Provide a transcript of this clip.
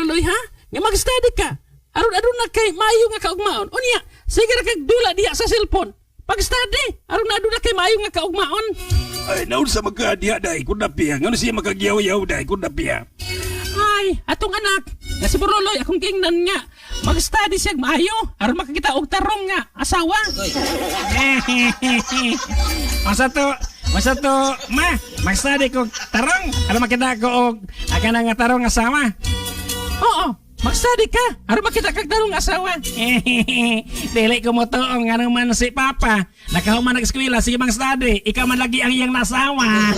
loy ha? Nga mag-study ka. Aron na kay maayong nga kaugmaon. Unya, sige ra kag dula diya sa cellphone. Pag-study, aron na na kay maayong nga kaugmaon. Ay, naon sa magkadiya dahi ko na piya. Ngano siya makagyaw-yaw dahi ko na piya. Ay, atong anak, nga si Boroloy, akong kingnan nga, mag-study siya maayo, aron makakita og tarong nga, asawa. Masa to, ma, mag-study ko tarong, aron makita ko og akan nga tarong asawa. Oo, mag-study ka, aron makita kag tarong asawa. Dili ko motoo nga naman si Papa. Nakahuman nag-eskwela, sige mag-study. Ikaw man lagi ang iyang nasawa.